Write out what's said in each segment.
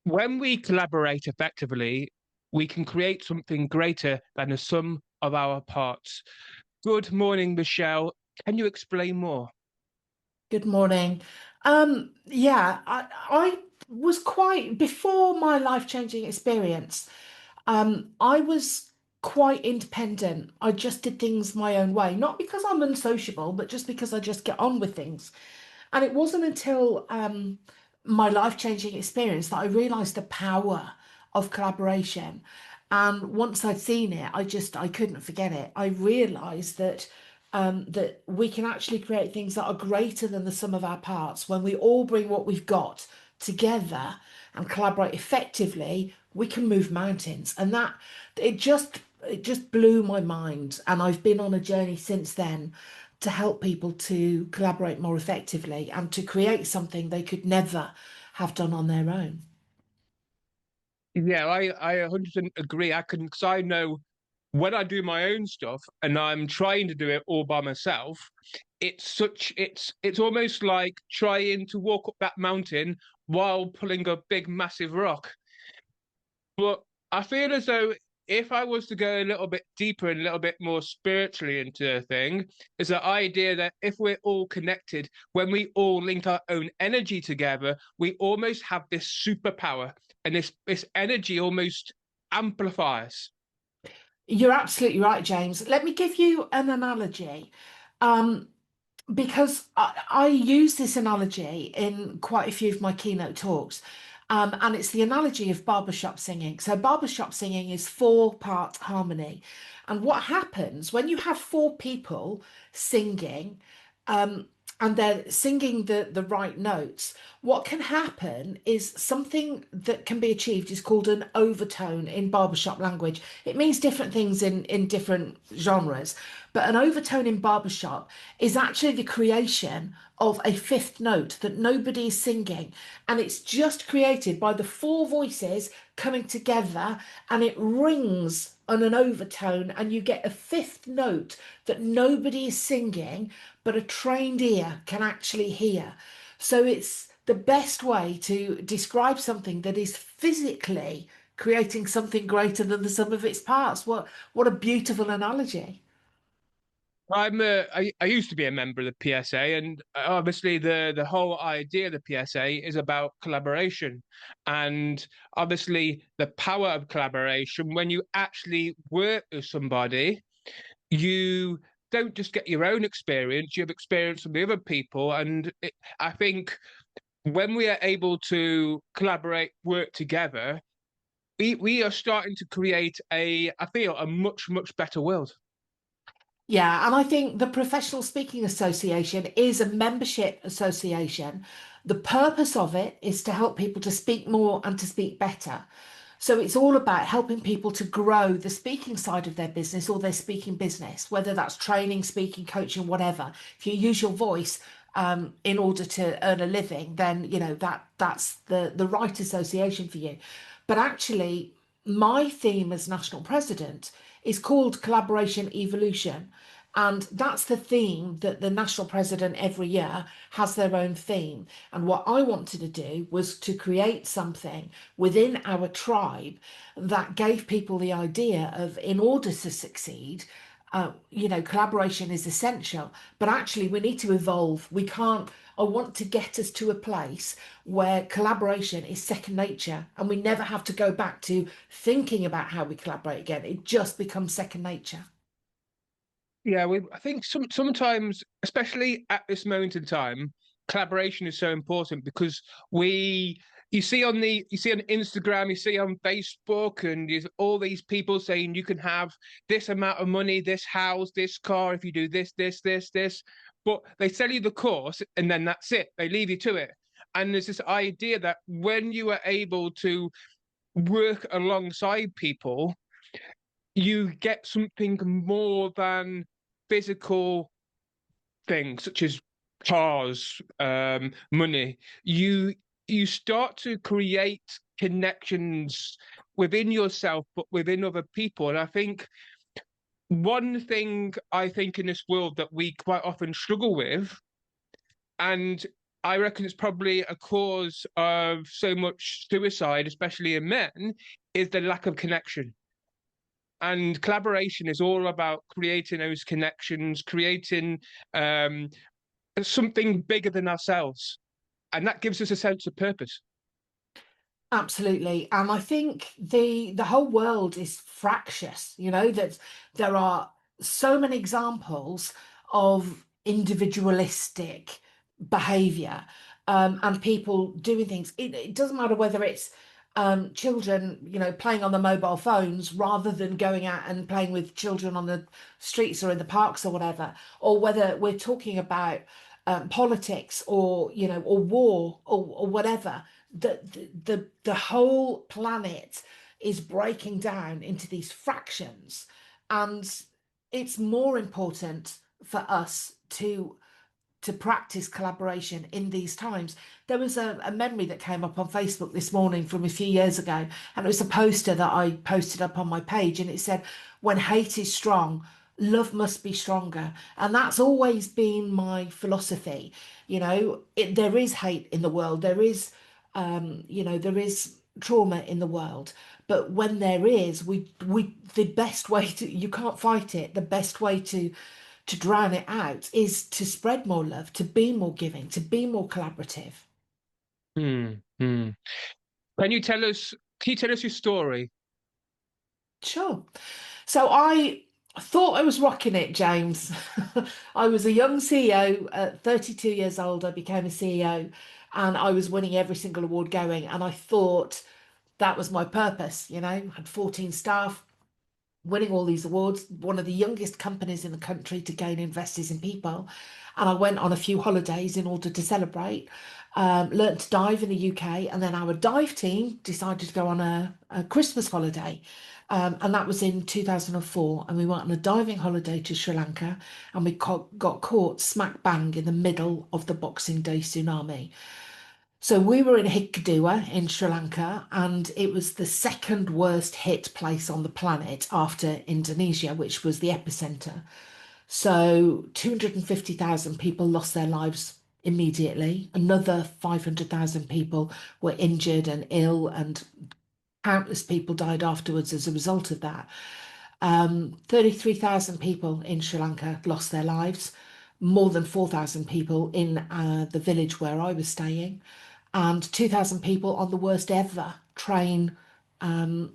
When we collaborate effectively, we can create something greater than the sum of our parts. Good morning, Michelle. Can you explain more? Good morning. I was quite before my life-changing experience. I was quite independent. I just did things my own way, not because I'm unsociable, but just because I just get on with things. And it wasn't until my life-changing experience that I realized the power of collaboration. And once I'd seen it, I couldn't forget it. I realized that we can actually create things that are greater than the sum of our parts. When we all bring what we've got together and collaborate effectively, we can move mountains. And that it just blew my mind. And I've been on a journey since then to help people to collaborate more effectively and to create something they could never have done on their own. Yeah, I 100% agree. Because I know when I do my own stuff and I'm trying to do it all by myself, it's almost like trying to walk up that mountain while pulling a big massive rock. But I feel as though if I was to go a little bit deeper and a little bit more spiritually into the thing, is the idea that if we're all connected, when we all link our own energy together, we almost have this superpower, and this energy almost amplifies. You're absolutely right, James. Let me give you an analogy. Um, because I use this analogy in quite a few of my keynote talks. And it's the analogy of barbershop singing. So, barbershop singing is four-part harmony. And what happens when you have four people singing, um, and they're singing the right notes, what can happen is something that can be achieved is called an overtone in barbershop language. It means different things in different genres, but an overtone in barbershop is actually the creation of a fifth note that nobody is singing. And it's just created by the four voices coming together and it rings on an overtone, and you get a fifth note that nobody is singing, but a trained ear can actually hear. So it's the best way to describe something that is physically creating something greater than the sum of its parts. What a beautiful analogy. I used to be a member of the PSA, and obviously the whole idea of the PSA is about collaboration, and obviously the power of collaboration. When you actually work with somebody, you don't just get your own experience; you have experience from the other people, and I think when we are able to collaborate, work together, we are starting to create I feel, a much better world. Yeah, and I think the Professional Speaking Association is a membership association. The purpose of it is to help people to speak more and to speak better. So it's all about helping people to grow the speaking side of their business or their speaking business, whether that's training, speaking, coaching, whatever. If you use your voice in order to earn a living, then you know that's the right association for you. But actually, my theme as national president is called collaboration evolution. And that's the theme that the national president every year has their own theme. And what I wanted to do was to create something within our tribe that gave people the idea of, in order to succeed, collaboration is essential, but actually we need to evolve. We can't, I want to get us to a place where collaboration is second nature and we never have to go back to thinking about how we collaborate again. It just becomes second nature. Yeah, I think sometimes, especially at this moment in time, collaboration is so important because you see on Instagram, you see on Facebook, and there's all these people saying you can have this amount of money, this house, this car if you do this. But they sell you the course and then that's it. They leave you to it. And there's this idea that when you are able to work alongside people, you get something more than physical things such as cars, money. You start to create connections within yourself, but within other people. And I think one thing I think in this world that we quite often struggle with, and I reckon it's probably a cause of so much suicide, especially in men, is the lack of connection. And collaboration is all about creating those connections, creating um, something bigger than ourselves. And that gives us a sense of purpose. Absolutely. And I think the whole world is fractious, that there are so many examples of individualistic behavior, and people doing things. It doesn't matter whether it's children, playing on the mobile phones rather than going out and playing with children on the streets or in the parks or whatever, or whether we're talking about politics or or war or whatever. The whole planet is breaking down into these fractions, and it's more important for us to practice collaboration in these times. There was a memory that came up on Facebook this morning from a few years ago, and it was a poster that I posted up on my page, and it said, "When hate is strong, love must be stronger." And that's always been my philosophy. There is hate in the world. There is trauma in the world. But when there is, the best way to, you can't fight it. The best way to drown it out is to spread more love, to be more giving, to be more collaborative. Hmm. Hmm. Can you tell us your story? Sure. So I thought I was rocking it, James. I was a young CEO at 32 years old. I became a CEO and I was winning every single award going. And I thought that was my purpose. Had 14 staff, winning all these awards, one of the youngest companies in the country to gain investors in people. And I went on a few holidays in order to celebrate, learnt to dive in the UK, and then our dive team decided to go on a Christmas holiday. And that was in 2004. And we went on a diving holiday to Sri Lanka, and we got caught smack bang in the middle of the Boxing Day tsunami. So we were in Hikkaduwa in Sri Lanka, and it was the second worst hit place on the planet after Indonesia, which was the epicenter. So 250,000 people lost their lives immediately. Another 500,000 people were injured and ill, and countless people died afterwards as a result of that. 33,000 people in Sri Lanka lost their lives, more than 4,000 people in the village where I was staying, and 2,000 people on the worst ever train, trauma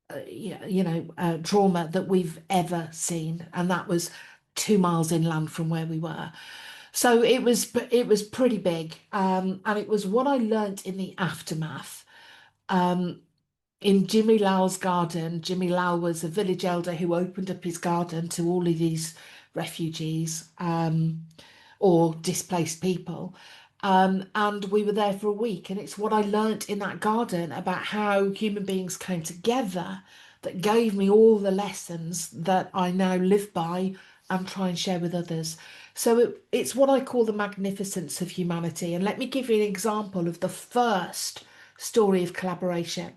that we've ever seen. And that was 2 miles inland from where we were. So it was pretty big. And it was what I learnt in the aftermath. In Jimmy Lal's garden, Jimmy Lal was a village elder who opened up his garden to all of these refugees, or displaced people. And we were there for a week. And it's what I learnt in that garden about how human beings came together that gave me all the lessons that I now live by and try and share with others. So it's what I call the magnificence of humanity. And let me give you an example of the first story of collaboration.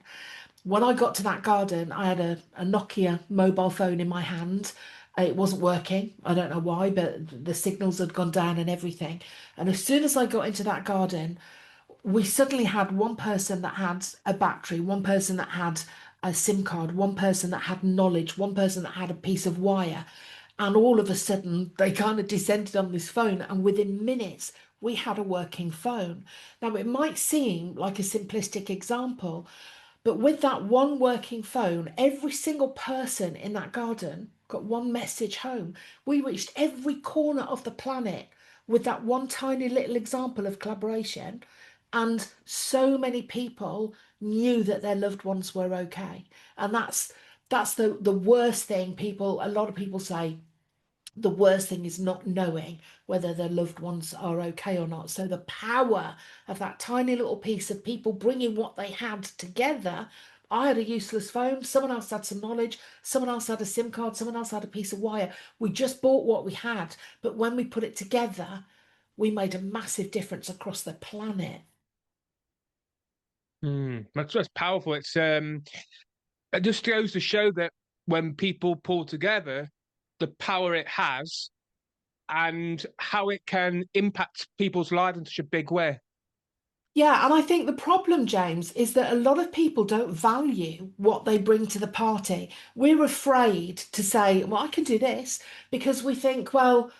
When I got to that garden, I had a Nokia mobile phone in my hand. It wasn't working. I don't know why, but the signals had gone down and everything. And as soon as I got into that garden, we suddenly had one person that had a battery, one person that had a SIM card, one person that had knowledge, one person that had a piece of wire. And all of a sudden, they kind of descended on this phone, and within minutes, we had a working phone. Now, it might seem like a simplistic example, but with that one working phone, every single person in that garden got one message home. We reached every corner of the planet with that one tiny little example of collaboration. And so many people knew that their loved ones were okay. And that's the worst thing. A lot of people say the worst thing is not knowing whether their loved ones are okay or not. So the power of that tiny little piece of people bringing what they had together. I had a useless phone, someone else had some knowledge, someone else had a SIM card, someone else had a piece of wire. We just bought what we had, but when we put it together, we made a massive difference across the planet. That's powerful. It just goes to show that when people pull together, the power it has. and how it can impact people's lives in such a big way. Yeah, and I think the problem, James, is that a lot of people don't value what they bring to the party. We're afraid to say, well, I can do this because we think, well,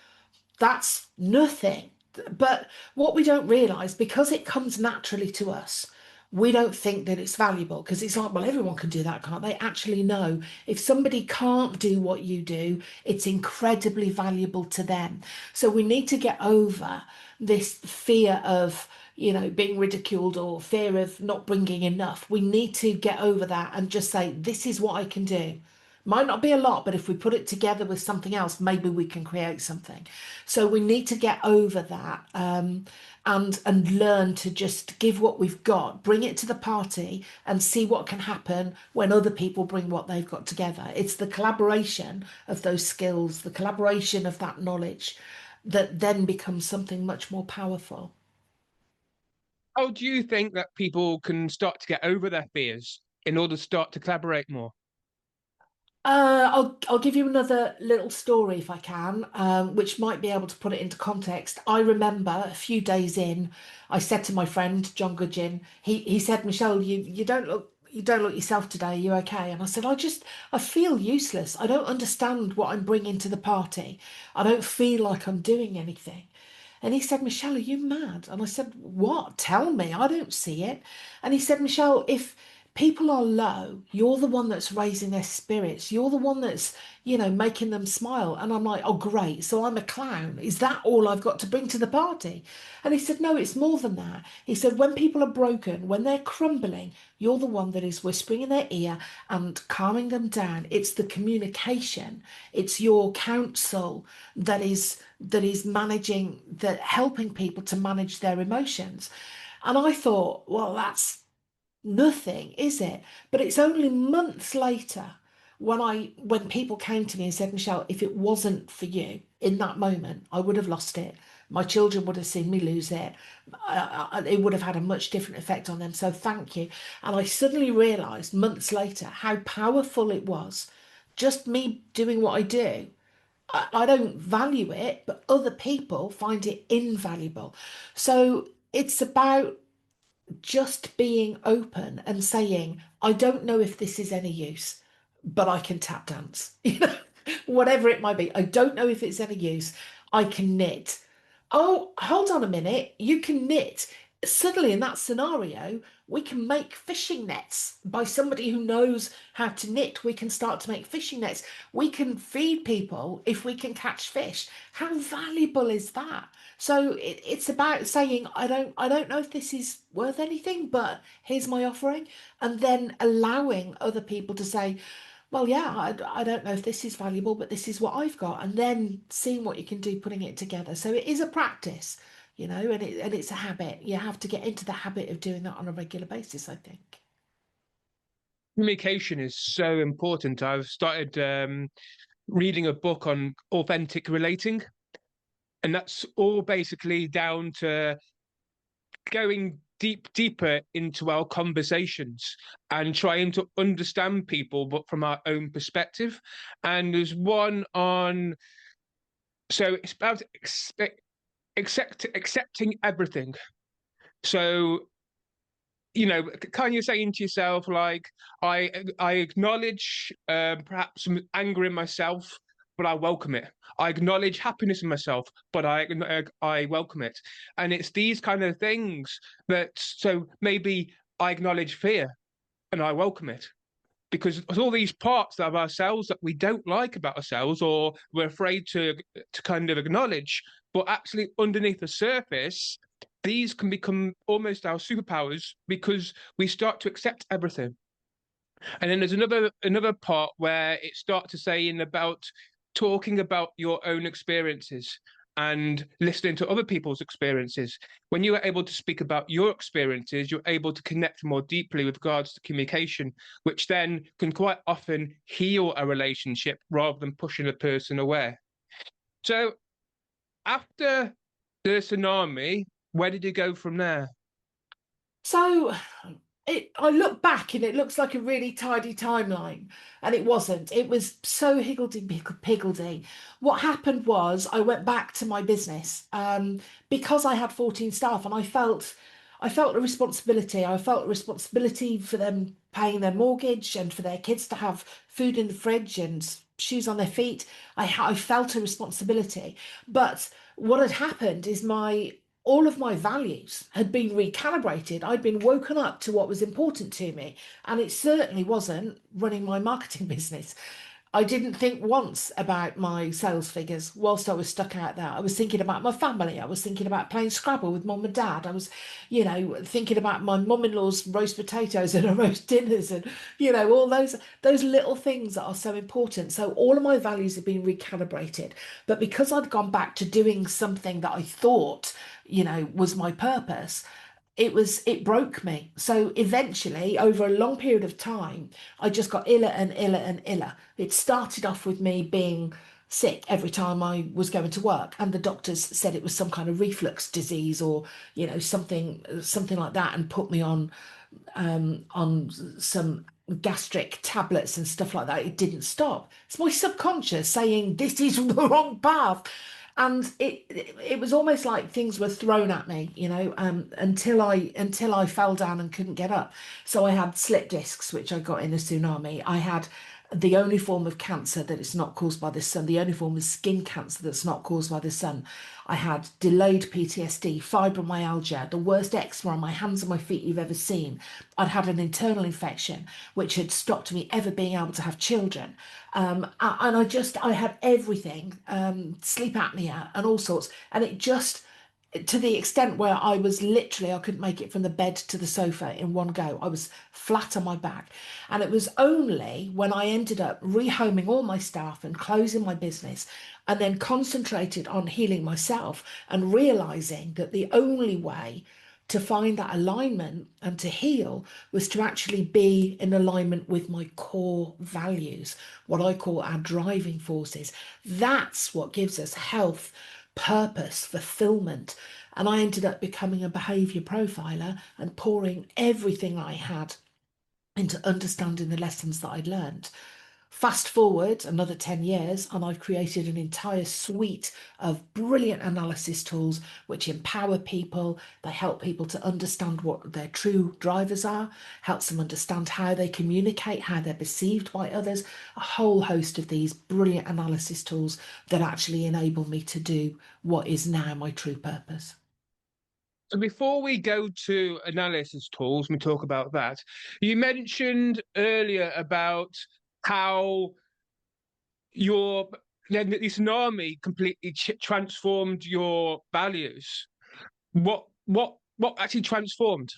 that's nothing. But what we don't realize, because it comes naturally to us, we don't think that it's valuable because it's like, well, everyone can do that, can't they? Actually, no. If somebody can't do what you do, it's incredibly valuable to them. So we need to get over this fear of, being ridiculed or fear of not bringing enough. We need to get over that and just say, this is what I can do. Might not be a lot, but if we put it together with something else, maybe we can create something. So we need to get over that, and learn to just give what we've got, bring it to the party, and see what can happen when other people bring what they've got together. It's the collaboration of those skills, the collaboration of that knowledge, that then becomes something much more powerful. How do you think that people can start to get over their fears in order to start to collaborate more? I'll give you another little story if I can, which might be able to put it into context. I remember a few days in, I said to my friend John Goodgin, he said, Michelle, you don't look yourself today. Are you okay? And I said, I feel useless. I don't understand what I'm bringing to the party. I don't feel like I'm doing anything. And he said, Michelle, are you mad? And I said, what? Tell me. I don't see it. And he said, Michelle, if people are low, you're the one that's raising their spirits. You're the one that's, making them smile. And I'm like, oh, great. So I'm a clown. Is that all I've got to bring to the party? And he said, no, it's more than that. He said, when people are broken, when they're crumbling, you're the one that is whispering in their ear and calming them down. It's the communication. It's your counsel that is managing, that helping people to manage their emotions. And I thought, well, that's nothing, is it? But it's only months later when people came to me and said, Michelle, if it wasn't for you in that moment, I would have lost it. My children would have seen me lose it. It would have had a much different effect on them. So thank you. And I suddenly realized months later how powerful it was. Just me doing what I do. I don't value it, but other people find it invaluable. So it's about just being open and saying, I don't know if this is any use, but I can tap dance, whatever it might be. I don't know if it's any use. I can knit. Oh, hold on a minute. You can knit. Suddenly, in that scenario, we can make fishing nets by somebody who knows how to knit. We can start to make fishing nets. We can feed people if we can catch fish. How valuable is that? So it's about saying, I don't know if this is worth anything, but here's my offering, and then allowing other people to say, well, yeah, I don't know if this is valuable, but this is what I've got, and then seeing what you can do, putting it together. So it is a practice, and it's a habit. You have to get into the habit of doing that on a regular basis, I think. Communication is so important. I've started reading a book on authentic relating, and that's all basically down to going deeper into our conversations and trying to understand people, but from our own perspective. And there's one on, so it's about accepting everything. So, kind of saying to yourself, like, I acknowledge perhaps some anger in myself, but I welcome it. I acknowledge happiness in myself, but I welcome it. And it's these kind of things that, so maybe I acknowledge fear and I welcome it, because there's all these parts of ourselves that we don't like about ourselves or we're afraid to kind of acknowledge, but actually underneath the surface, these can become almost our superpowers because we start to accept everything. And then there's another part where it starts to say in about talking about your own experiences and listening to other people's experiences. When you are able to speak about your experiences, you're able to connect more deeply with regards to communication, which then can quite often heal a relationship rather than pushing a person away. So after the tsunami, where did you go from there? So I look back and it looks like a really tidy timeline, and it wasn't. It was so higgledy-piggledy. What happened was I went back to my business because I had 14 staff, and I felt a responsibility. I felt a responsibility for them paying their mortgage and for their kids to have food in the fridge and shoes on their feet. I felt a responsibility, but what had happened is my all of my values had been recalibrated. I'd been woken up to what was important to me, and it certainly wasn't running my marketing business. I didn't think once about my sales figures whilst I was stuck out there. I was thinking about my family. I was thinking about playing Scrabble with mum and dad. I was, thinking about my mum-in-law's roast potatoes and her roast dinners, and all those little things that are so important. So all of my values have been recalibrated. But because I'd gone back to doing something that I thought, was my purpose, it broke me. So eventually, over a long period of time, I just got iller and iller and iller. It started off with me being sick every time I was going to work, and the doctors said it was some kind of reflux disease or something like that, and put me on some gastric tablets and stuff like that. It didn't stop. It's my subconscious saying this is the wrong path. And it was almost like things were thrown at me, until I fell down and couldn't get up. So I had slip discs, which I got in a tsunami. I had the only form of cancer that is not caused by the sun, the only form of skin cancer that's not caused by the sun. I had delayed PTSD, fibromyalgia, the worst eczema on my hands and my feet you've ever seen. I'd had an internal infection which had stopped me ever being able to have children. And I had everything, sleep apnea and all sorts. And it just, to the extent where I couldn't make it from the bed to the sofa in one go. I was flat on my back. And it was only when I ended up rehoming all my staff and closing my business and then concentrated on healing myself and realizing that the only way to find that alignment and to heal was to actually be in alignment with my core values, what I call our driving forces. That's what gives us health, purpose, fulfillment. And I ended up becoming a behavior profiler and pouring everything I had into understanding the lessons that I'd learned. Fast forward another 10 years, and I've created an entire suite of brilliant analysis tools which empower people. They help people to understand what their true drivers are, helps them understand how they communicate, how they're perceived by others. A whole host of these brilliant analysis tools that actually enable me to do what is now my true purpose. So before we go to analysis tools, we talk about that. You mentioned earlier about how your the tsunami completely transformed your values. What actually transformed?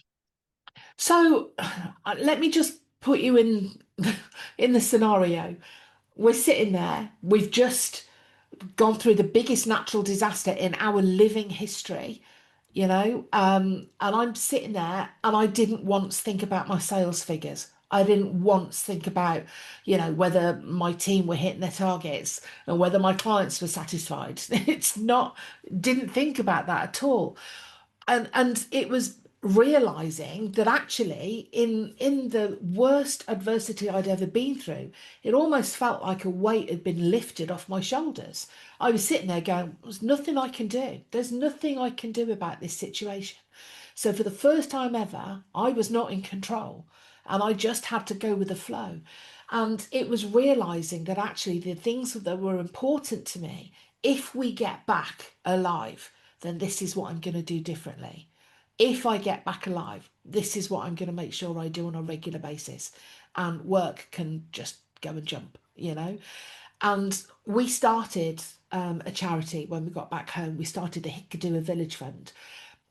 So let me just put you in in the scenario. We're sitting there, we've just gone through the biggest natural disaster in our living history, and I'm sitting there and I didn't once think about my sales figures. I didn't once think about, whether my team were hitting their targets and whether my clients were satisfied. It's not, didn't think about that at all. And it was realizing that actually in the worst adversity I'd ever been through, it almost felt like a weight had been lifted off my shoulders. I was sitting there going, there's nothing I can do. There's nothing I can do about this situation. So for the first time ever, I was not in control, and I just had to go with the flow. And it was realizing that actually the things that were important to me, if we get back alive, then this is what I'm going to do differently. If I get back alive, this is what I'm going to make sure I do on a regular basis. And work can just go and jump. And we started a charity when we got back home. We started the Hickadoo Village Fund,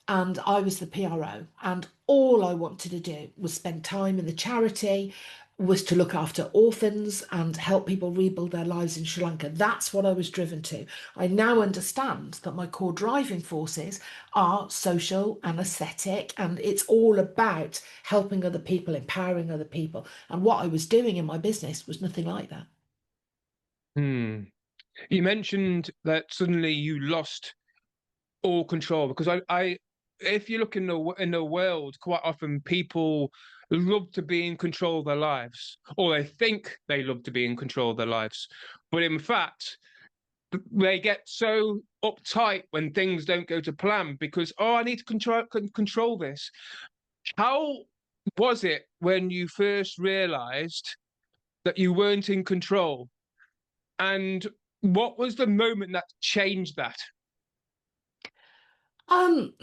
and I was the PRO, and all I wanted to do was spend time in the charity, was to look after orphans and help people rebuild their lives in Sri Lanka. That's what I was driven to. I now understand that my core driving forces are social and aesthetic, and it's all about helping other people, empowering other people. And what I was doing in my business was nothing like that. Hmm. You mentioned that suddenly you lost all control because I if you look in the world, quite often people love to be in control of their lives, or they think they love to be in control of their lives, but in fact, they get so uptight when things don't go to plan because I need to control this. How was it when you first realized that you weren't in control, and what was the moment that changed that? Um,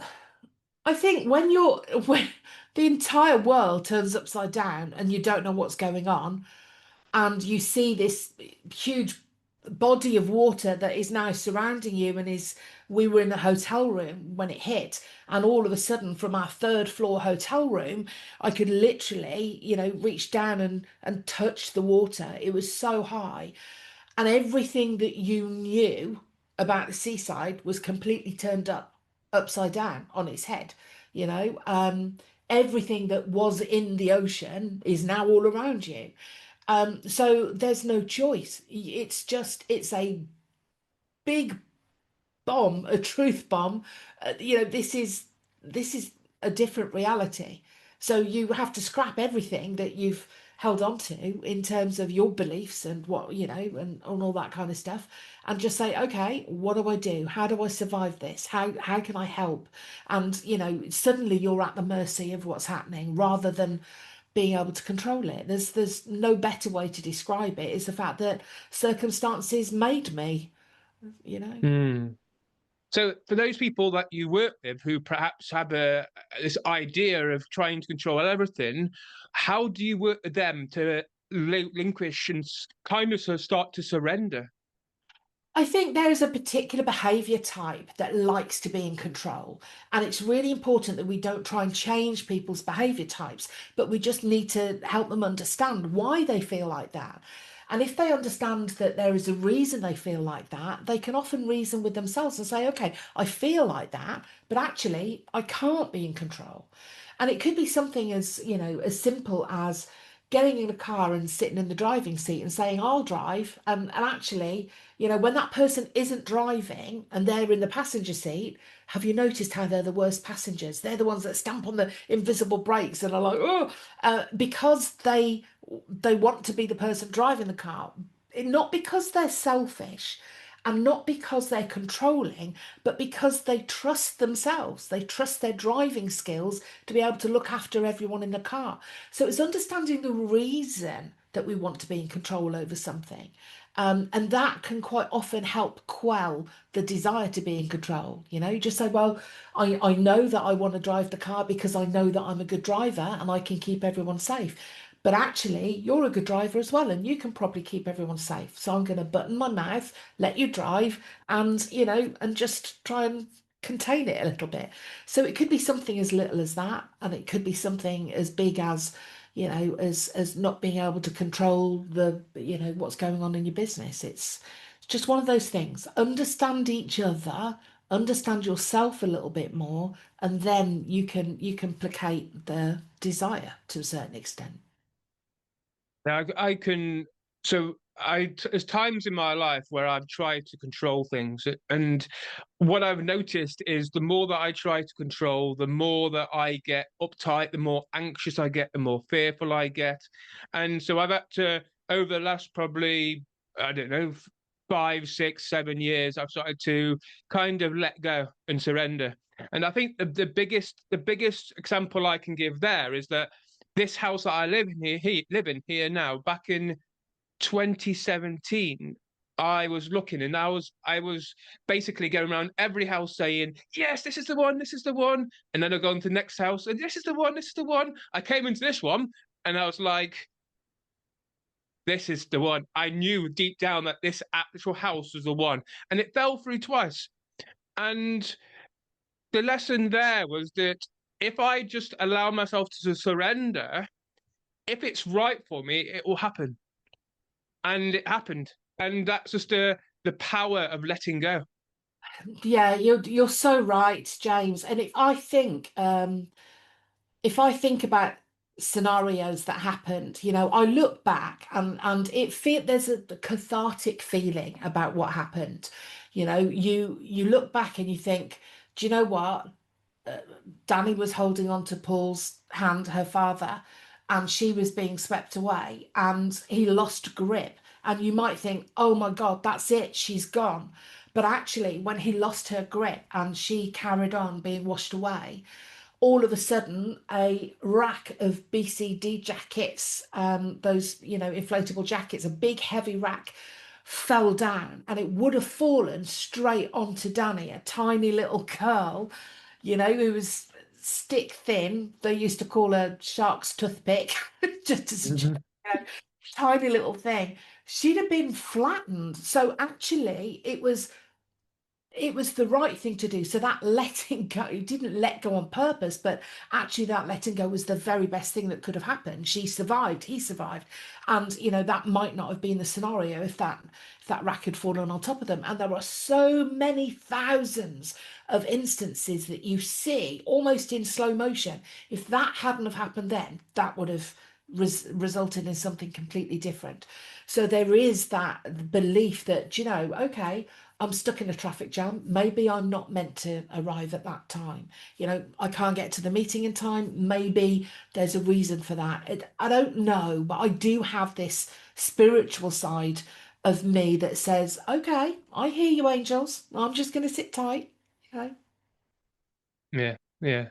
I think when you're when the entire world turns upside down and you don't know what's going on, and you see this huge body of water that is now surrounding you and is we were in a hotel room when it hit, and all of a sudden from our third floor hotel room I could literally, reach down and touch the water. It was so high, and everything that you knew about the seaside was completely turned upside down on its head. you know um Everything that was in the ocean is now all around you. So there's no choice. It's a big bomb, a truth bomb. This is a different reality. So you have to scrap everything that you've held on to in terms of your beliefs and and all that kind of stuff, and just say, okay, what do I do? How do I survive this? How can I help? And suddenly you're at the mercy of what's happening rather than being able to control it. There's no better way to describe it. Is the fact that circumstances made me, you know. Hmm. So, for those people that you work with who perhaps have this idea of trying to control everything, how do you work with them to relinquish and kind of start to surrender? I think there is a particular behaviour type that likes to be in control. And it's really important that we don't try and change people's behaviour types, but we just need to help them understand why they feel like that. And if they understand that there is a reason they feel like that, they can often reason with themselves and say, okay, I feel like that, but actually I can't be in control. And it could be something as simple as getting in a car and sitting in the driving seat and saying, I'll drive. And actually, when that person isn't driving and they're in the passenger seat, have you noticed how they're the worst passengers? They're the ones that stamp on the invisible brakes and are like, oh, because they want to be the person driving the car, not because they're selfish and not because they're controlling, but because they trust themselves. They trust their driving skills to be able to look after everyone in the car. So it's understanding the reason that we want to be in control over something. And that can quite often help quell the desire to be in control. You just say, well, I know that I want to drive the car because I know that I'm a good driver and I can keep everyone safe. But actually, you're a good driver as well, and you can probably keep everyone safe. So I'm going to button my mouth, let you drive, and just try and contain it a little bit. So it could be something as little as that, and it could be something as big as, as not being able to control what's going on in your business. It's just one of those things. Understand each other, understand yourself a little bit more, and then you can placate the desire to a certain extent. Now, I can. So, there's times in my life where I've tried to control things, and what I've noticed is the more that I try to control, the more that I get uptight, the more anxious I get, the more fearful I get, and so I've had to over the last probably I don't know 5, 6, 7 years, I've started to kind of let go and surrender. And I think the biggest example I can give there is that this house that I live in here now, back in 2017, I was looking and I was basically going around every house saying, yes, this is the one, this is the one. And then I go into the next house and this is the one, this is the one. I came into this one and I was like, this is the one. I knew deep down that this actual house was the one. And it fell through twice. And the lesson there was that if I just allow myself to surrender, if it's right for me, it will happen. And it happened. And that's just the power of letting go. Yeah, you're so right, James. And if I think about scenarios that happened, I look back and there's a cathartic feeling about what happened. You look back and you think, do you know what? Danny was holding on to Paul's hand, her father, and she was being swept away, and he lost grip. And you might think, oh my God, that's it, she's gone. But actually, when he lost her grip and she carried on being washed away, all of a sudden a rack of BCD jackets, those, inflatable jackets, a big heavy rack fell down, and it would have fallen straight onto Danny, a tiny little girl, who was stick thin. They used to call her Shark's toothpick, just as a joke, Mhm. tiny little thing. She'd have been flattened. So actually, it was the right thing to do. So that letting go, he didn't let go on purpose, but actually that letting go was the very best thing that could have happened. She survived, he survived. And that might not have been the scenario if that rack had fallen on top of them. And there are so many thousands of instances that you see almost in slow motion. If that hadn't have happened then, that would have resulted in something completely different. So there is that belief that, okay, I'm stuck in a traffic jam. Maybe I'm not meant to arrive at that time. I can't get to the meeting in time. Maybe there's a reason for that. I don't know, but I do have this spiritual side of me that says, okay, I hear you, angels. I'm just going to sit tight. You know? Yeah, yeah.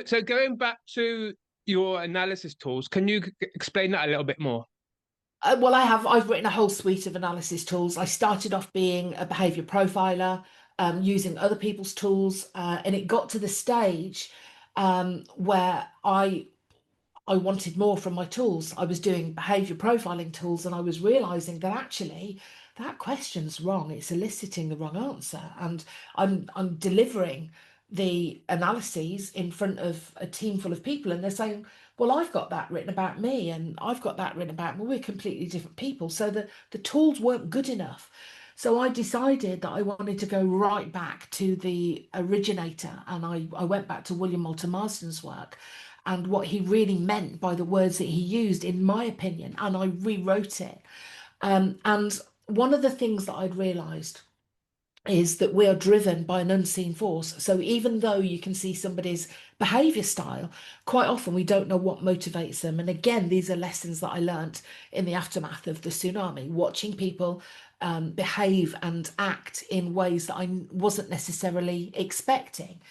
So going back to your analysis tools, can you explain that a little bit more? Well, I've written a whole suite of analysis tools. I started off being a behavior profiler, using other people's tools, and it got to the stage where I wanted more from my tools. I was doing behavior profiling tools, and I was realizing that actually that question's wrong. It's eliciting the wrong answer, and I'm delivering the analyses in front of a team full of people, and they're saying, "Well, I've got that written about me, and I've got that written about me. We're completely different people." So the tools weren't good enough. So I decided that I wanted to go right back to the originator, and I went back to William Moulton Marsden's work and what he really meant by the words that he used, in my opinion, and I rewrote it. And one of the things that I'd realized is that we are driven by an unseen force. So even though you can see somebody's behavior style, quite often we don't know what motivates them. And again, these are lessons that I learnt in the aftermath of the tsunami, watching people behave and act in ways that I wasn't necessarily expecting,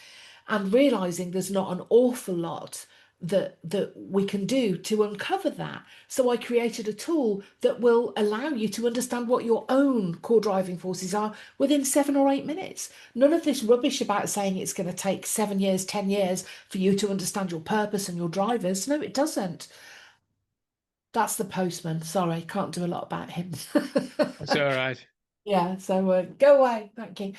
and realizing there's not an awful lot that we can do to uncover that. So I created a tool that will allow you to understand what your own core driving forces are within 7 or 8 minutes. None of this rubbish about saying it's going to take 7 years, 10 years for you to understand your purpose and your drivers. No, it doesn't. That's the postman. Sorry, can't do a lot about him. That's all right. Yeah, so go away. Thank you.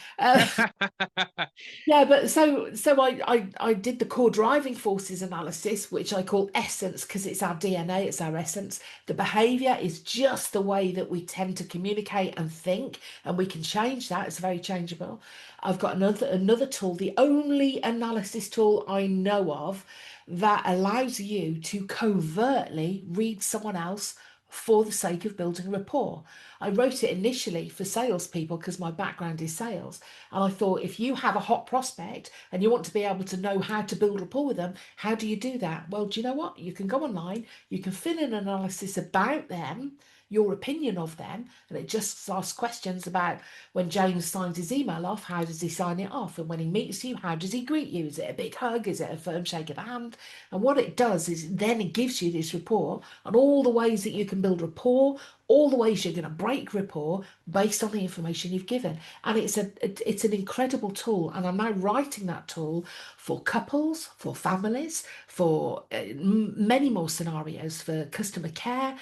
Yeah, but so I did the core driving forces analysis, which I call essence because it's our DNA, it's our essence. The behavior is just the way that we tend to communicate and think, and we can change that. It's very changeable. I've got another tool, the only analysis tool I know of that allows you to covertly read someone else for the sake of building rapport. I wrote it initially for salespeople because my background is sales. And I thought, if you have a hot prospect and you want to be able to know how to build rapport with them, how do you do that? Well, do you know what? You can go online, you can fill in an analysis about them, your opinion of them, and it just asks questions about when James signs his email off, how does he sign it off? And when he meets you, how does he greet you? Is it a big hug? Is it a firm shake of the hand? And what it does is then it gives you this report on all the ways that you can build rapport, all the ways you're going to break rapport based on the information you've given. And it's an incredible tool. And I'm now writing that tool for couples, for families, for many more scenarios, for customer care,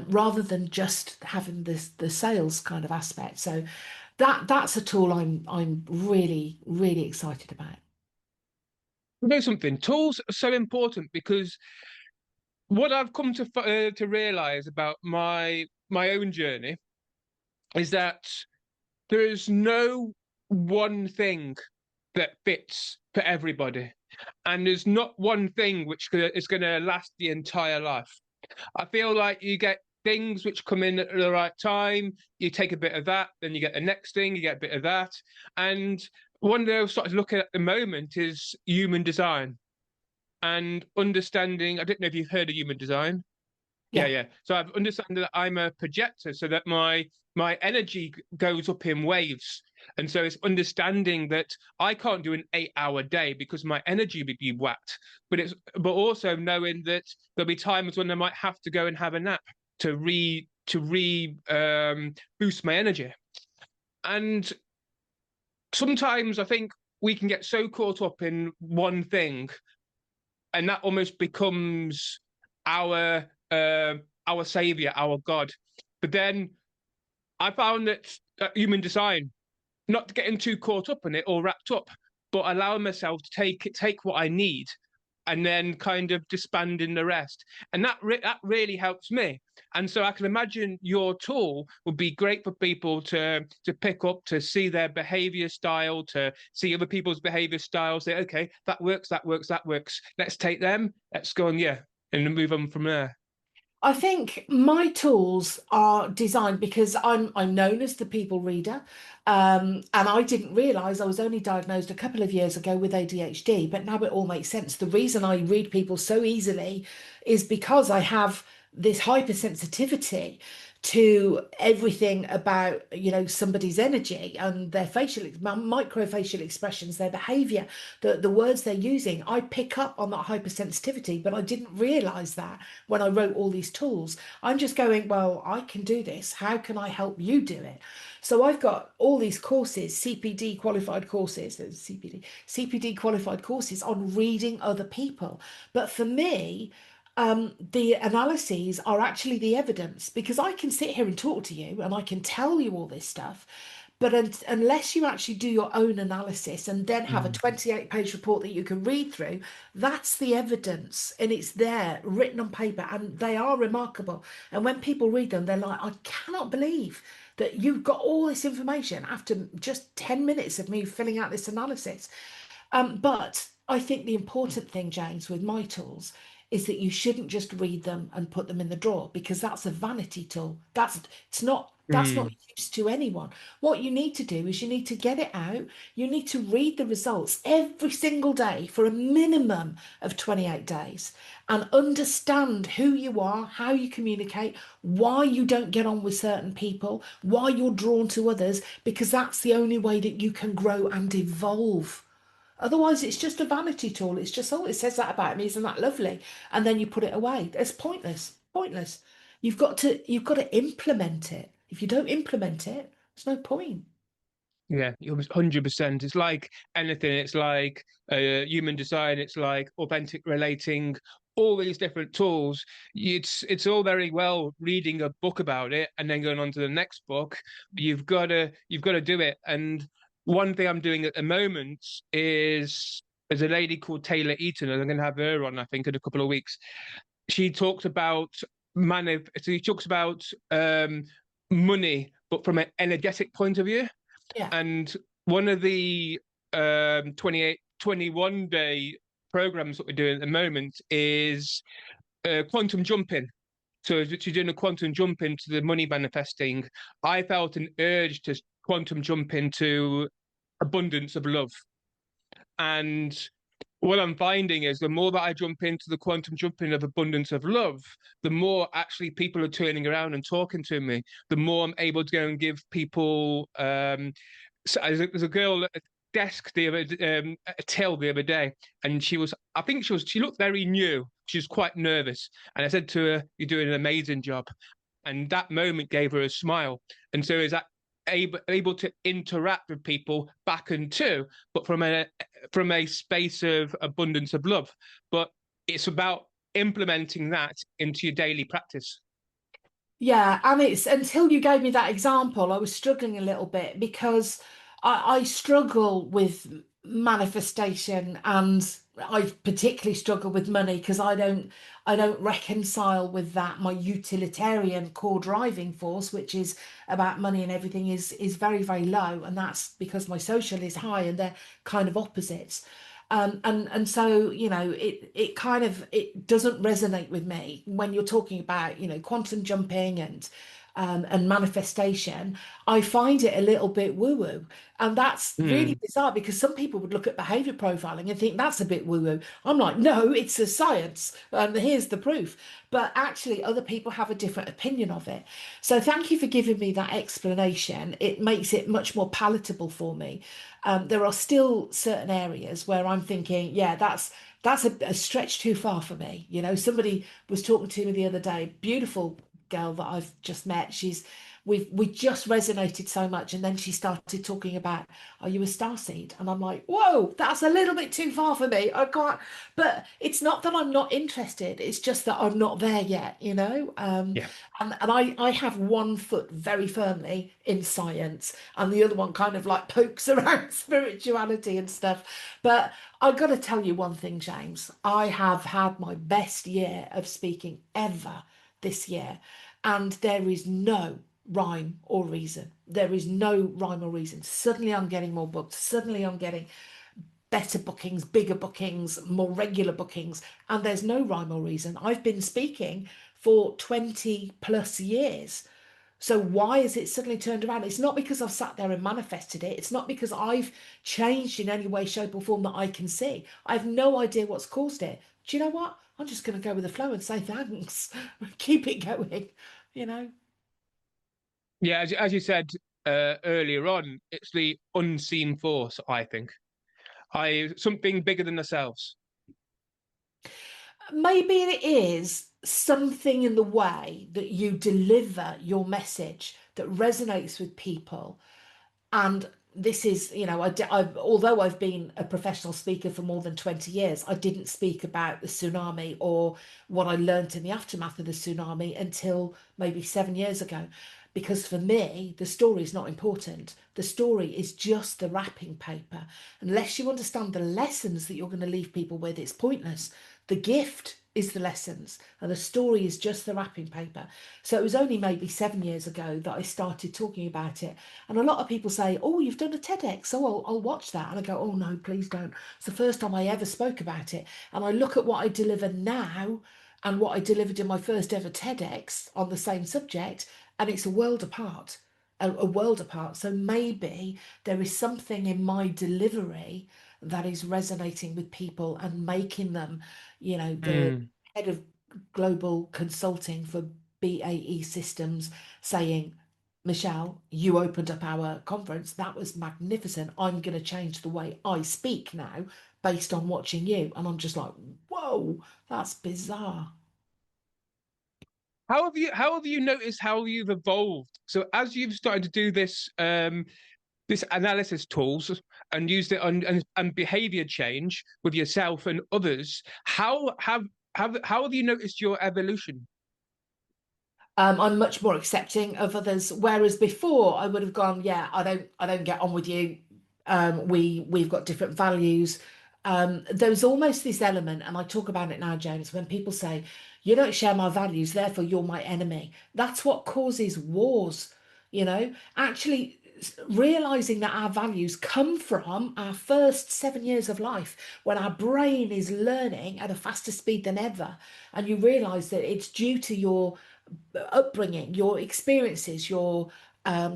rather than just having the sales kind of aspect. So that's a tool I'm really really excited about. You know something? Tools are so important because what I've come to realize about my own journey is that there is no one thing that fits for everybody, and there's not one thing which is going to last the entire life. I feel like you get things which come in at the right time. You take a bit of that, then you get the next thing, you get a bit of that. And one that I've started looking at the moment is human design and understanding. I don't know if you've heard of human design. Yeah, Yeah. yeah. So I've understood that I'm a projector, so that my energy goes up in waves. And so it's understanding that I can't do an 8 hour day because my energy would be whacked. But also knowing that there'll be times when I might have to go and have a nap to boost my energy. And sometimes I think we can get so caught up in one thing, and that almost becomes our our savior, our God. But then I found that human design, not getting too caught up in it or wrapped up, but allowing myself to take what I need and then kind of disbanding the rest. And that really helps me. And so I can imagine your tool would be great for people to pick up, to see their behavior style, to see other people's behavior style, say, okay, that works, that works, that works. Let's take them, let's go and yeah, and move on from there. I think my tools are designed because I'm known as the people reader, and I didn't realize I was only diagnosed a couple of years ago with ADHD, but now it all makes sense. The reason I read people so easily is because I have this hypersensitivity to everything about, somebody's energy and their micro facial expressions, their behavior, the words they're using. I pick up on that hypersensitivity, but I didn't realize that when I wrote all these tools. I'm just going, well, I can do this. How can I help you do it? So I've got all these courses, CPD qualified courses on reading other people. But for me, the analyses are actually the evidence, because I can sit here and talk to you and I can tell you all this stuff. But unless you actually do your own analysis and then have a Mm. 28-page report that you can read through, that's the evidence, and it's there written on paper, and they are remarkable. And when people read them, they're like, I cannot believe that you've got all this information after just 10 minutes of me filling out this analysis. But I think the important thing, James, with my tools is that you shouldn't just read them and put them in the drawer, because that's a vanity tool. That's not Mm. use to anyone. What you need to do is you need to get it out. You need to read the results every single day for a minimum of 28 days and understand who you are, how you communicate, why you don't get on with certain people, why you're drawn to others, because that's the only way that you can grow and evolve. Otherwise, it's just a vanity tool. It's just, oh, it says that about me, isn't that lovely? And then you put it away. It's pointless. Pointless. You've got to implement it. If you don't implement it, there's no point. Yeah, it was 100%. It's like anything. It's like human design. It's like authentic relating. All these different tools. It's all very well reading a book about it and then going on to the next book. But you've got to do it. And one thing I'm doing at the moment is there's a lady called Taylor Eaton, and I'm going to have her on, I think, in a couple of weeks. She talks about so he talks about money, but from an energetic point of view. Yeah. And one of the 28, 21 day programs that we're doing at the moment is quantum jumping. So she's doing a quantum jump into the money manifesting. I felt an urge to quantum jump into abundance of love. And what I'm finding is the more that I jump into the quantum jumping of abundance of love, the more actually people are turning around and talking to me, the more I'm able to go and give people so there's a girl at a desk a till the other day, and I think she looked very new. She was quite nervous, and I said to her, "You're doing an amazing job," and that moment gave her a smile. And so is that able to interact with people back and two, but from a space of abundance of love. But it's about implementing that into your daily practice. Yeah, and it's until you gave me that example, I was struggling a little bit because I struggle with manifestation, and I particularly struggle with money because I don't reconcile with that. My utilitarian core driving force, which is about money and everything, is very, very low, and that's because my social is high, and they're kind of opposites. And so, it doesn't resonate with me when you're talking about, quantum jumping and and manifestation, I find it a little bit woo-woo. And that's really Mm. bizarre because some people would look at behavior profiling and think that's a bit woo-woo. I'm like, no, it's a science, and here's the proof. But actually, other people have a different opinion of it. So thank you for giving me that explanation. It makes it much more palatable for me. There are still certain areas where I'm thinking, yeah, that's a stretch too far for me. You know, somebody was talking to me the other day, beautiful girl that I've just met. We just resonated so much, and then she started talking about, are you a starseed? And I'm like, whoa, that's a little bit too far for me. I can't. But it's not that I'm not interested. It's just that I'm not there yet. You know. Yeah. And I have one foot very firmly in science, and the other one kind of like pokes around spirituality and stuff. But I've got to tell you one thing, James. I have had my best year of speaking ever this year, and there is no rhyme or reason. There is no rhyme or reason. Suddenly I'm getting more booked. Suddenly I'm getting better bookings, bigger bookings, more regular bookings, and there's no rhyme or reason. I've been speaking for 20 plus years. So why is it suddenly turned around? It's not because I've sat there and manifested it. It's not because I've changed in any way, shape, or form that I can see. I have no idea what's caused it. Do you know what? I'm just going to go with the flow and say thanks. Keep it going, you know? Yeah, as you said earlier on, it's the unseen force, I think. Something bigger than ourselves. Maybe it is something in the way that you deliver your message that resonates with people. And this is, you know, although I've been a professional speaker for more than 20 years, I didn't speak about the tsunami or what I learned in the aftermath of the tsunami until maybe 7 years ago. Because for me, the story is not important. The story is just the wrapping paper. Unless you understand the lessons that you're going to leave people with, it's pointless. The gift is the lessons, and the story is just the wrapping paper. So it was only maybe 7 years ago that I started talking about it. And a lot of people say, oh, you've done a TEDx, so I'll watch that. And I go, oh, no, please don't. It's the first time I ever spoke about it. And I look at what I deliver now and what I delivered in my first ever TEDx on the same subject, and it's a world apart. A world apart. So maybe there is something in my delivery that is resonating with people and making them, you know, the Mm. head of global consulting for BAE Systems saying, Michelle, you opened up our conference. That was magnificent. I'm going to change the way I speak now based on watching you. And I'm just like, whoa, that's bizarre. How have you noticed how you've evolved? So as you've started to do this analysis tools and used it and behavior change with yourself and others, how have you noticed your evolution? I'm much more accepting of others, whereas before I would have gone, yeah, I don't get on with you. We've got different values. There's almost this element, and I talk about it now, James, when people say, you don't share my values, therefore you're my enemy. That's what causes wars, you know. Actually, realizing that our values come from our first 7 years of life when our brain is learning at a faster speed than ever, and you realize that it's due to your upbringing, your experiences, your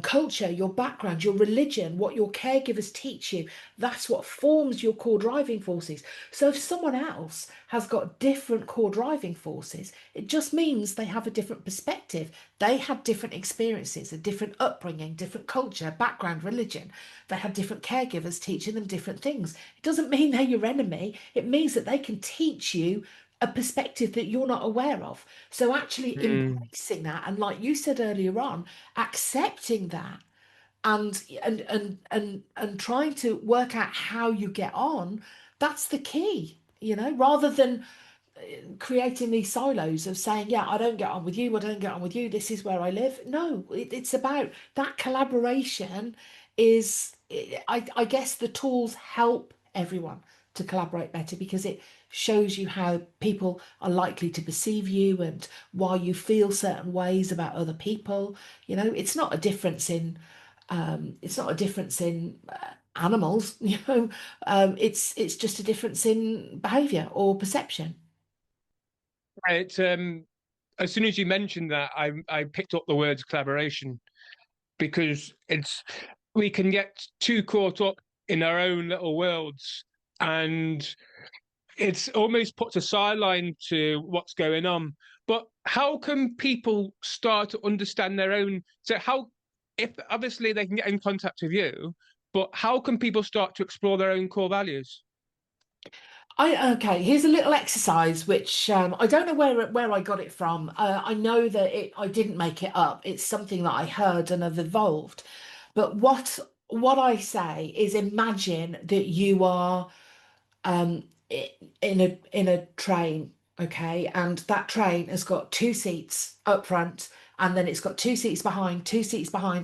culture, your background, your religion, what your caregivers teach you. That's what forms your core driving forces. So if someone else has got different core driving forces, it just means they have a different perspective. They had different experiences, a different upbringing, different culture, background, religion. They had different caregivers teaching them different things. It doesn't mean they're your enemy. It means that they can teach you a perspective that you're not aware of. So actually Mm. embracing that, and like you said earlier on, accepting that and trying to work out how you get on, that's the key, you know, rather than creating these silos of saying, yeah, I don't get on with you, I don't get on with you, this is where I live. No, it's about that collaboration is, I guess the tools help everyone to collaborate better because it shows you how people are likely to perceive you and why you feel certain ways about other people. You know, it's not a difference in animals, you know, it's just a difference in behavior or perception. It's as soon as you mentioned that, I picked up the words collaboration, because we can get too caught up in our own little worlds, and it's almost puts a sideline to what's going on. But how can people start to understand their own? So how, if obviously they can get in contact with you, but how can people start to explore their own core values? Okay, here's a little exercise which I don't know where I got it from. I know that I didn't make it up. It's something that I heard and have evolved. But what I say is imagine that you are in a train, okay, and that train has got two seats up front, and then it's got two seats behind,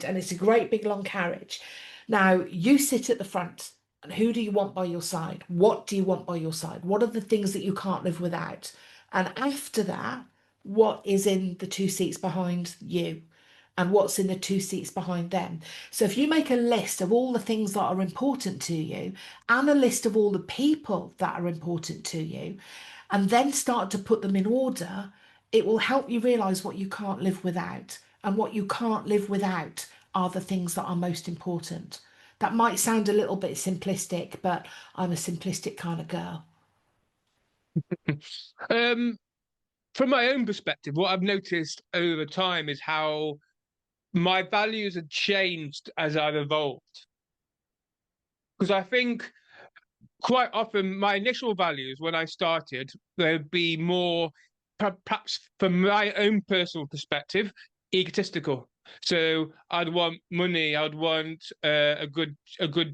and it's a great big long carriage. Now you sit at the front, and who do you want by your side? What do you want by your side? What are the things that you can't live without? And after that, what is in the two seats behind you? And what's in the two seats behind them. So if you make a list of all the things that are important to you and a list of all the people that are important to you, and then start to put them in order, it will help you realize what you can't live without. And what you can't live without are the things that are most important. That might sound a little bit simplistic, but I'm a simplistic kind of girl. Um, from my own perspective, what I've noticed over time is how my values have changed as I've evolved. Because I think quite often my initial values when I started, they'd be more, perhaps from my own personal perspective, egotistical. So I'd want money, I'd want a good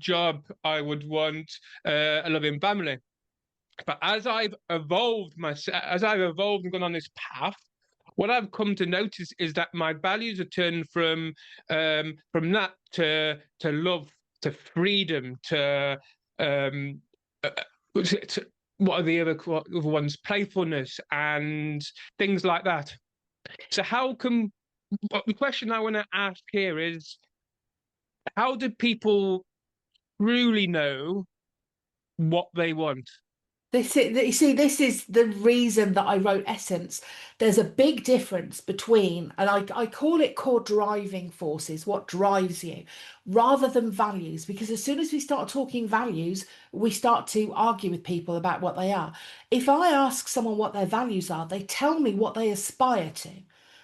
job, I would want a loving family. But as I've evolved and gone on this path, what I've come to notice is that my values are turned from that to love, to freedom, to um, uh, what are the other ones? Playfulness and things like that. So how can the question I want to ask here is, how do people truly know what they want? You see, this is the reason that I wrote Essence. There's a big difference between, and I call it core driving forces, what drives you, rather than values. Because as soon as we start talking values, we start to argue with people about what they are. If I ask someone what their values are, they tell me what they aspire to,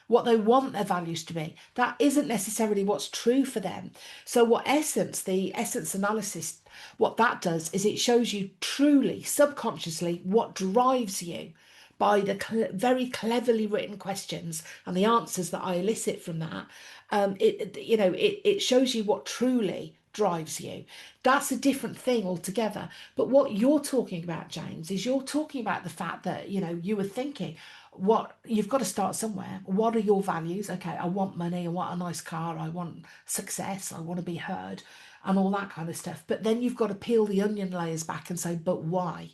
what they want their values to be. That isn't necessarily what's true for them. So, what Essence, the Essence analysis, what that does is it shows you truly, subconsciously, what drives you by the very cleverly written questions and the answers that I elicit from that. It shows you what truly drives you. That's a different thing altogether. But what you're talking about, James, is you're talking about the fact that you were thinking, what you've got to start somewhere. What are your values? Okay, I want money, I want a nice car, I want success, I want to be heard, and all that kind of stuff. But then you've got to peel the onion layers back and say, but why?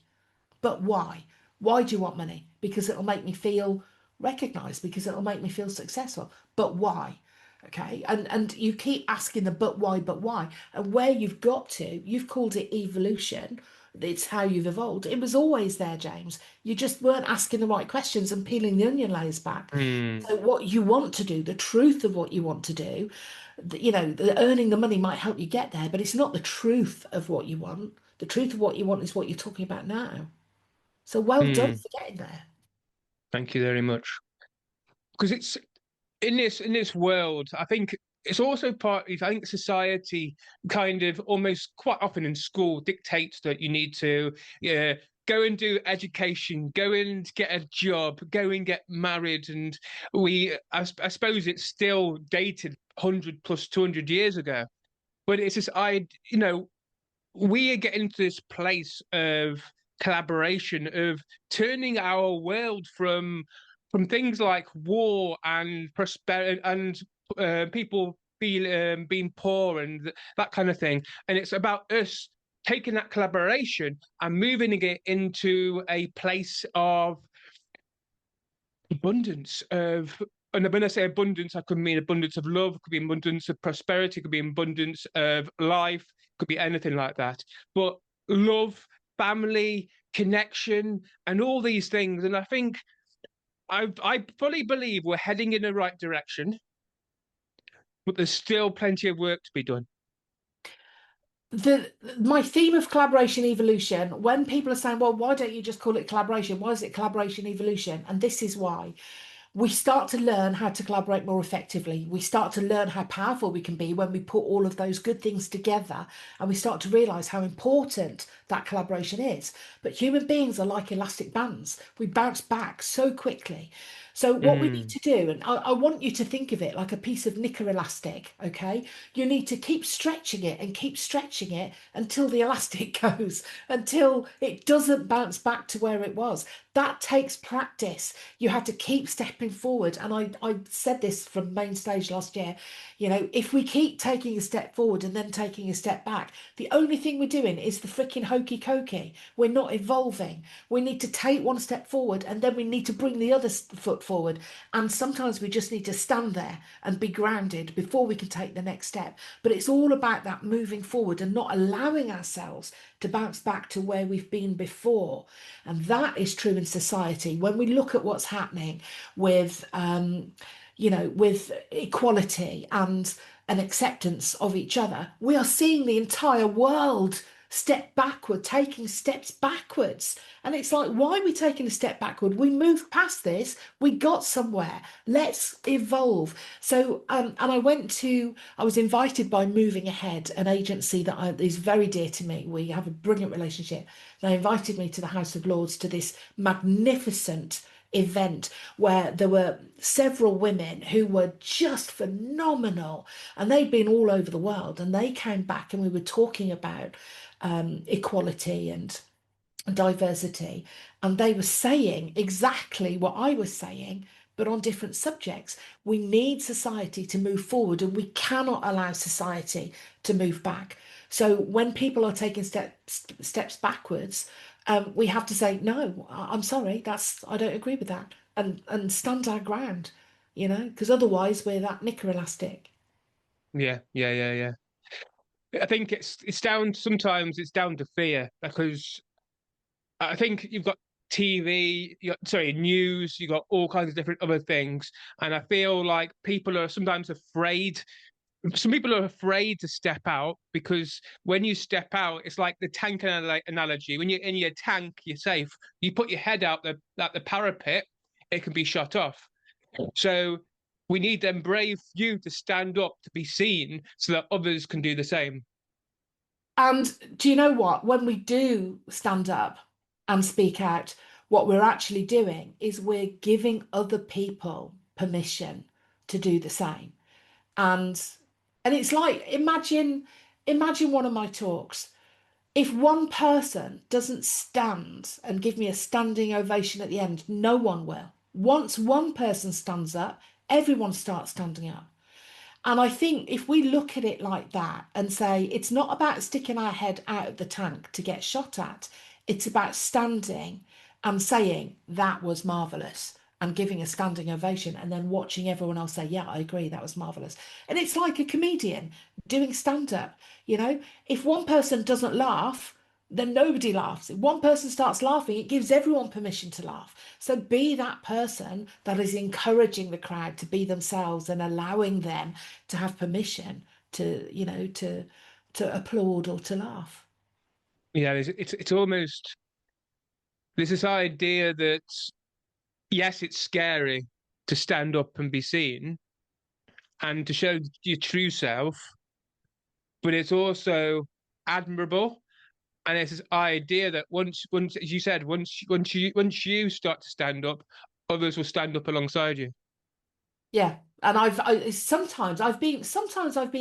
But why? Why do you want money? Because it'll make me feel recognized, because it'll make me feel successful. But why? Okay. And you keep asking the but why? And where you've got to, you've called it evolution. It's how you've evolved. It was always there, James. You just weren't asking the right questions and peeling the onion layers back. Hmm. So what you want to do, the truth of what you want to do, the earning the money might help you get there, but it's not the truth of what you want. The truth of what you want is what you're talking about now. So well done Hmm. for getting there. Thank you very much. Because it's in this world, I think it's also partly, I think society kind of almost quite often in school dictates that you need to, yeah, go and do education, go and get a job, go and get married. And I suppose it's still dated 100 plus 200 years ago. But it's just, we are getting to this place of collaboration, of turning our world from things like war and prosperity and people being poor and that kind of thing, and it's about us taking that collaboration and moving it into a place of abundance of. And when I say abundance, I could mean abundance of love, it could be abundance of prosperity, it could be abundance of life, it could be anything like that. But love, family, connection, and all these things. And I think I fully believe we're heading in the right direction, but there's still plenty of work to be done. The my theme of collaboration evolution, when people are saying, well, why don't you just call it collaboration? Why is it collaboration evolution? And this is why. We start to learn how to collaborate more effectively. We start to learn how powerful we can be when we put all of those good things together, and we start to realize how important that collaboration is. But human beings are like elastic bands. We bounce back so quickly. So what we need Mm. to do, and I want you to think of it like a piece of knicker elastic, okay? You need to keep stretching it and keep stretching it until the elastic goes, until it doesn't bounce back to where it was. That takes practice. You have to keep stepping forward. And I said this from main stage last year. You know, if we keep taking a step forward and then taking a step back, the only thing we're doing is the freaking hokey cokey. We're not evolving. We need to take one step forward and then we need to bring the other foot forward. And sometimes we just need to stand there and be grounded before we can take the next step. But it's all about that moving forward and not allowing ourselves to bounce back to where we've been before. And that is true in society. When we look at what's happening with, with equality and an acceptance of each other, we are seeing the entire world step backward, taking steps backwards. And it's like, why are we taking a step backward? We moved past this, we got somewhere. Let's evolve. So, and I was invited by Moving Ahead, an agency that is very dear to me. We have a brilliant relationship. They invited me to the House of Lords to this magnificent event where there were several women who were just phenomenal, and they'd been all over the world, and they came back and we were talking about equality and diversity, and they were saying exactly what I was saying, but on different subjects. We need society to move forward, and we cannot allow society to move back. So when people are taking steps backwards, we have to say no. I'm sorry, I don't agree with that, and stand our ground, because otherwise we're that knicker elastic. Yeah, yeah, yeah, yeah. I think it's down sometimes it's down to fear because I think you've got TV, sorry, news, you've got all kinds of different other things. And I feel like people are sometimes afraid. Some people are afraid to step out because when you step out, it's like the tank analogy. When you're in your tank, you're safe. You put your head out the parapet, it can be shut off. So we need them brave few to stand up to be seen so that others can do the same. And do you know what? When we do stand up and speak out, what we're actually doing is we're giving other people permission to do the same. And and it's like, imagine one of my talks. If one person doesn't stand and give me a standing ovation at the end, no one will. Once one person stands up, everyone starts standing up. And I think if we look at it like that and say it's not about sticking our head out of the tank to get shot at, it's about standing and saying that was marvelous and giving a standing ovation and then watching everyone else say, yeah, I agree, that was marvelous. And it's like a comedian doing stand up. If one person doesn't laugh, then nobody laughs. If one person starts laughing, it gives everyone permission to laugh. So be that person that is encouraging the crowd to be themselves and allowing them to have permission to applaud or to laugh. Yeah, it's almost there's this idea that yes, it's scary to stand up and be seen and to show your true self, but it's also admirable. And it's this idea that once, as you said, once you start to stand up, others will stand up alongside you. Yeah. And sometimes I've been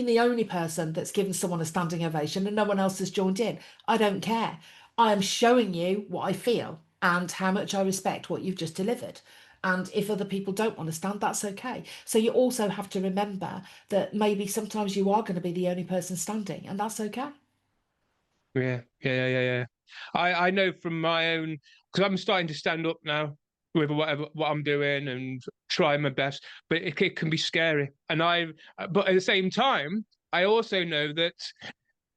the only person that's given someone a standing ovation and no one else has joined in. I don't care. I am showing you what I feel and how much I respect what you've just delivered. And if other people don't want to stand, that's okay. So you also have to remember that maybe sometimes you are going to be the only person standing, and that's okay. Yeah, yeah, yeah, yeah, yeah. I know from my own because I'm starting to stand up now with what I'm doing and try my best, but it can be scary. But at the same time, I also know that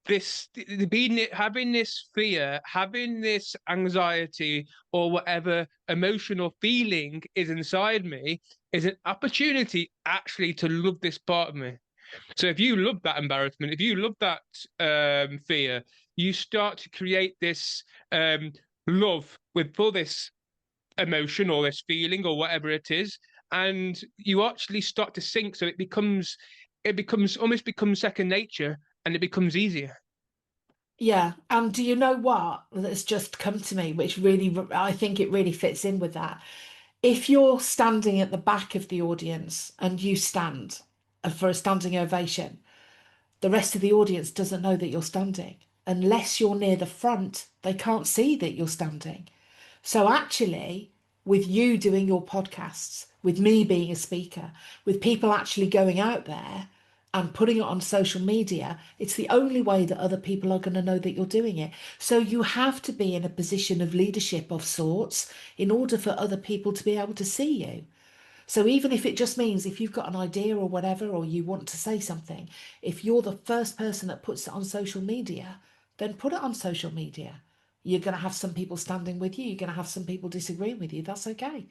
this being having this fear, having this anxiety, or whatever emotional feeling is inside me is an opportunity actually to love this part of me. So if you love that embarrassment, if you love that fear, you start to create this love for this emotion or this feeling or whatever it is, and you actually start to sink. So it becomes almost becomes second nature, and it becomes easier. Yeah, and do you know what that's just come to me, which really, I think it really fits in with that. If you're standing at the back of the audience and you stand for a standing ovation, the rest of the audience doesn't know that you're standing. Unless you're near the front, they can't see that you're standing. So actually, with you doing your podcasts, with me being a speaker, with people actually going out there and putting it on social media, it's the only way that other people are going to know that you're doing it. So you have to be in a position of leadership of sorts in order for other people to be able to see you. So even if it just means if you've got an idea or whatever, or you want to say something, if you're the first person that puts it on social media, then put it on social media. You're going to have some people standing with you. You're going to have some people disagreeing with you. That's okay,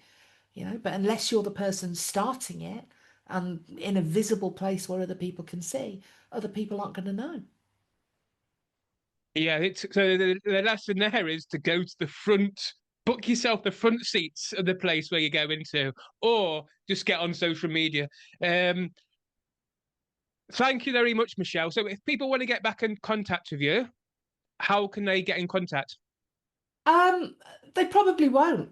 you know. But unless you're the person starting it and in a visible place where other people can see, other people aren't going to know. Yeah, so the lesson there is to go to the front, book yourself the front seats of the place where you go into, or just get on social media. Um, Thank you very much, Michelle. So if people want to get back in contact with you, how can they get in contact? Um, they probably won't.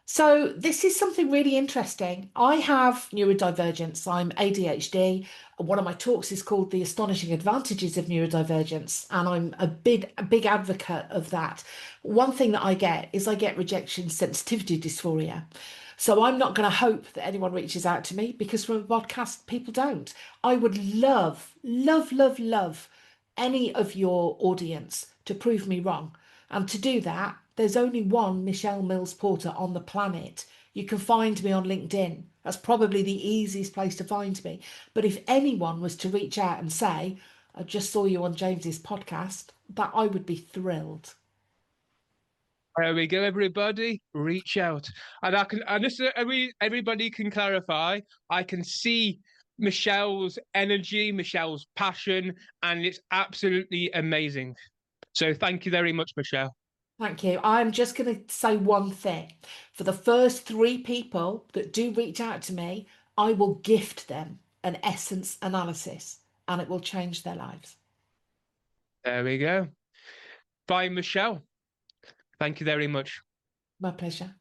So this is something really interesting. I have neurodivergence. I'm ADHD. One of my talks is called The Astonishing Advantages of Neurodivergence, and I'm a big advocate of that. One thing that I get rejection sensitivity dysphoria. So I'm not going to hope that anyone reaches out to me because from a podcast, people don't. I would love, love, love, love any of your audience to prove me wrong. And to do that, there's only one Michelle Mills Porter on the planet. You can find me on LinkedIn. That's probably the easiest place to find me. But if anyone was to reach out and say, I just saw you on James's podcast, that I would be thrilled. There we go, everybody. Reach out, and and just so everybody can clarify. I can see Michelle's energy, Michelle's passion, and it's absolutely amazing. So thank you very much, Michelle. Thank you. I'm just going to say one thing. For the first three people that do reach out to me, I will gift them an essence analysis and it will change their lives. There we go. Bye, Michelle. Thank you very much. My pleasure.